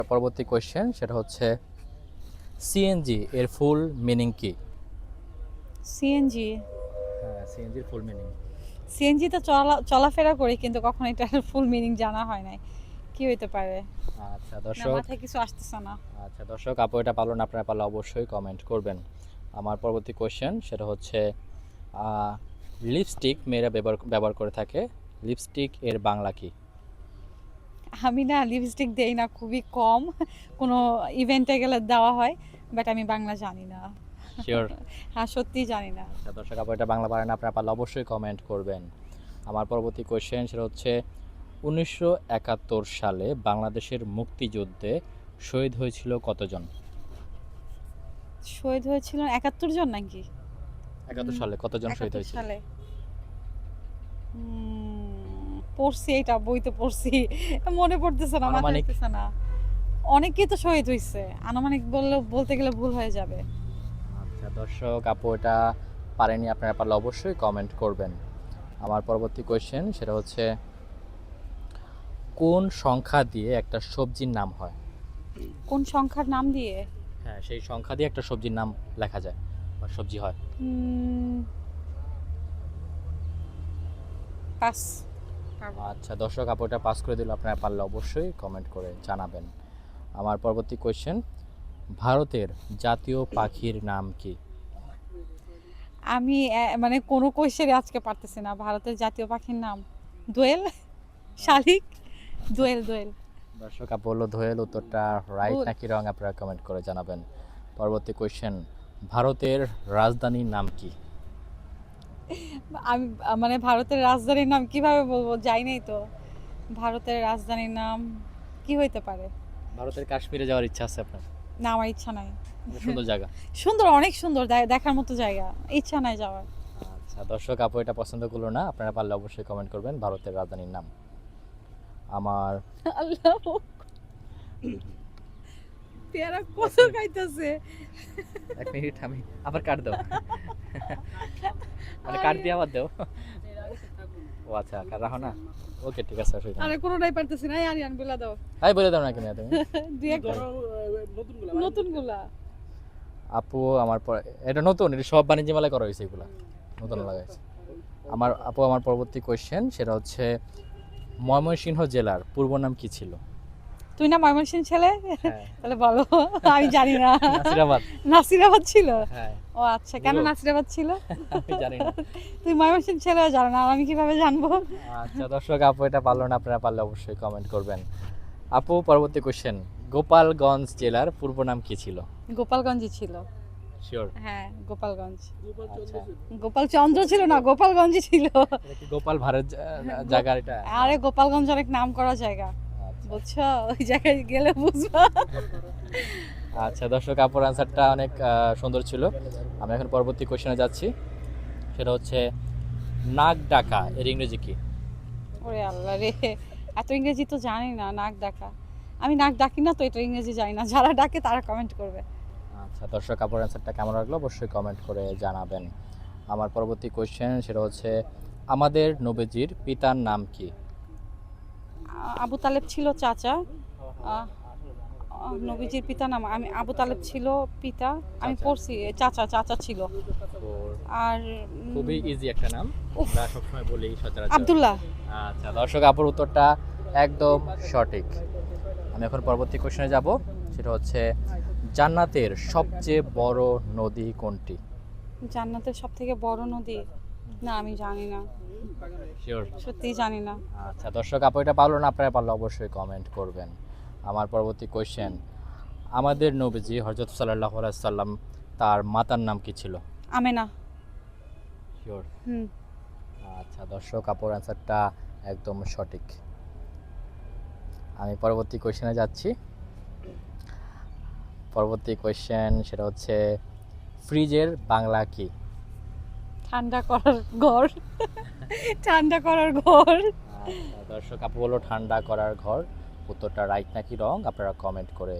পরবর্তী কোয়েশ্চেন সেটা হচ্ছে সিএনজি এর ফুল মিনিং কি? সিএনজি। হ্যাঁ, সিএনজির ফুল মিনিং। সিএনজি তো চলাফেরা করি, কিন্তু কখনো এটার ফুল মিনিং জানা হয় নাই। কি হইতে পারে? আচ্ছা না, দর্শক, মাথায় কিছু আসতেছে না। আপু এটা পারলো না, আপনারা পারলে অবশ্যই কমেন্ট করবেন। আমার পরবর্তী কোয়েশ্চেন সেটা হচ্ছে লিপস্টিক মেয়েরা ব্যবহার ব্যবহার করে থাকে, লিপস্টিক এর বাংলা কি? আমি না লিপস্টিক দেই না, খুবই কম। কোনো ইভেন্টে গেলে দেওয়া হয়, বাট আমি বাংলা জানি না। শিওর? হ্যাঁ, সত্যিই জানি না। আচ্ছা দর্শক, আপু এটা বাংলা পারে না, আপনারা পারলে অবশ্যই কমেন্ট করবেন। আমার পরবর্তী কোয়েশ্চেন সেটা হচ্ছে 1971 সালে বাংলাদেশের মুক্তিযুদ্ধে শহীদ হয়েছিল কতজন? শহীদ হয়েছিল ৭১ জন নাকি? 71 সালে কতজন শহীদ ৭১ হয়েছিল? সালে পড়ছি, এটা বইতে পড়ছি। মনে পড়তেছে না, মাথায় আনুমানিক? আসতেছে না। অনেকেই তো শহীদ হইছে, আনুমানিক বলতে গেলে ভুল হয়ে যাবে। আচ্ছা দর্শক, আপু এটা পারেনি, আপনারা পারলে অবশ্যই কমেন্ট করবেন। আমার পরবর্তী কোয়েশ্চেন সেটা হচ্ছে কোন সংখ্যা দিয়ে একটা সবজির নাম হয়? কোন সংখ্যার নাম দিয়ে? হ্যাঁ, সেই সংখ্যা দিয়ে একটা সবজির নাম লেখা যায় বা সবজি হয়। উম, পাস। আচ্ছা দর্শক, আপু এটা পাস করে দিল, আপনারা পারলে অবশ্যই কমেন্ট করে জানাবেন। আমার পরবর্তী কোয়েশ্চেন, ভারতের জাতীয় পাখির নাম কি? আমি মানে কোনো কোয়েশ্চেনই আজকে পারতেছি না। ভারতের জাতীয় পাখির নাম দোয়েল, শালিক। দোয়েল, দোয়েল। দর্শক, আপু বললো দোয়েল, উত্তরটা রাইট ভুল। নাকি রং আপনারা কমেন্ট করে জানাবেন। পরবর্তী কোয়েশ্চেন, ভারতের রাজধানীর নাম কি? আমি মানে ভারতের রাজধানীর নাম কিভাবে বলবো, যাই নাই তো। ভারতের রাজধানীর নাম কি হইতে পারে? ভারতের কাশ্মীরে যাওয়ার ইচ্ছা আছে আপনার? না, আমার ইচ্ছা নাই। সুন্দর জায়গা। সুন্দর, অনেক সুন্দর, দেখার মতো জায়গা। ইচ্ছা নাই যাওয়ার। আচ্ছা দর্শক, আপু এটা পছন্দ করলো না, আপনারা পারলে অবশ্যই কমেন্ট করবেন ভারতের রাজধানীর নাম। আমার আল্লাহ, পেয়ারা কত খাইতেছে! এক মিনিট, আমি আবার কাট দাও, মানে কাট দিয়ে আবার দাও। ও আচ্ছা, কাট রাখো না। ওকে ঠিক আছে, অসুবিধা আরে নেই। কোনোটাই পারতেছি না, আরিয়ান গুলা দাও। হাই বলে দাও না কেন তুমি? দুই একটা নতুন গুলা। আপু আমার এটা নতুন, এটা সব বাণিজ্য মেলায় করা হয়েছে, এগুলা নতুন লাগাইছে। আমার পরবর্তী কোয়েশ্চেন সেটা হচ্ছে ময়মনসিংহ জেলার পূর্ব নাম কি ছিল? তুই না ময়মনসিংহ ছেলে? হ্যাঁ। তাহলে বলো। আমি জানি না। নাসিরাবাদ। নাসিরাবাদ ছিল? হ্যাঁ। ও আচ্ছা, কেন বুঝো? নাসিরাবাদ ছিল? আমি জানি না। তুই ময়মনসিংহ ছেলেও জানো না, আর আমি কিভাবে জানবো? আচ্ছা দর্শক, আপু এটা পারলো না, আপনারা পারলে অবশ্যই কমেন্ট করবেন। আপু পরবর্তী কোশ্চেন, গোপালগঞ্জ জেলার পূর্ব নাম কি ছিল? গোপালগঞ্জই ছিল। শিওর? হ্যাঁ, গোপালগঞ্জ। আচ্ছা, গোপাল চন্দ্র ছিল না, গোপালগঞ্জই ছিল। এটা কি গোপাল ভাড়ের জায়গা এটা? আরে গোপালগঞ্জ অনেক নাম করা জায়গা, আচ্ছা। বুঝছো? ওই জায়গায় গেলে বুঝবা। আচ্ছা দর্শক, আপুর আনসারটা অনেক সুন্দর ছিল। আমরা এখন পরবর্তী কোশ্চেনে যাচ্ছি, সেটা হচ্ছে নাক ডাকা এর ইংরেজি কি? ওরে আল্লাহ রে, এত ইংরেজি তো জানি না। নাক ডাকা, আমি নাক ডাকি না তো, এটা ইংরেজি জানি না। যারা ডাকে তারা কমেন্ট করবে। আচ্ছা দর্শক, আপুর আনসারটা কেমন লাগলো অবশ্যই কমেন্ট করে জানাবেন। আমার পরবর্তী কোশ্চেন সেটা হচ্ছে আমাদের নবীজির পিতার নাম কি? আবু তালেব ছিল চাচা। আহ, নবীজির পিতা নাম, আমি আবু তালেব ছিল পিতা। আমি চাচা। পড়ছি চাচা, চাচা ছিল। আর খুবই ইজি একটা নাম, উফ, আমরা সবসময় বলি সচরাচর। আব্দুল্লাহ। আচ্ছা দর্শক, আপুর উত্তরটা একদম সঠিক। আমি এখন পরবর্তী কোশ্চেনে যাব, সেটা হচ্ছে জান্নাতের সবচেয়ে বড় নদী কোনটি? জান্নাতের সব থেকে বড় নদী? না, আমি জানি না, শিওর? সত্যিই জানি না। আচ্ছা দর্শক, আপু এটা পারলো না, আপনারা পারলে অবশ্যই কমেন্ট করবেন। আমার পরবর্তী কোশ্চেন, আমাদের নবীজি হযরত সাল্লাল্লাহু আলাইহি সাল্লাম তার মাতার নাম কি ছিল? আমেনা। শিওর? হুম। আচ্ছা দর্শক, আপুর অ্যান্সারটা একদম সঠিক। আমি পরবর্তী কোশ্চেনে যাচ্ছি। পরবর্তী কোশ্চেন সেটা হচ্ছে ফ্রিজের বাংলা কি? ঠান্ডা করার ঘর। ঠান্ডা করার ঘর। আচ্ছা দর্শক, আপু বললো ঠান্ডা করার ঘর, উত্তরটা রাইট নাকি রং আপনারা কমেন্ট করে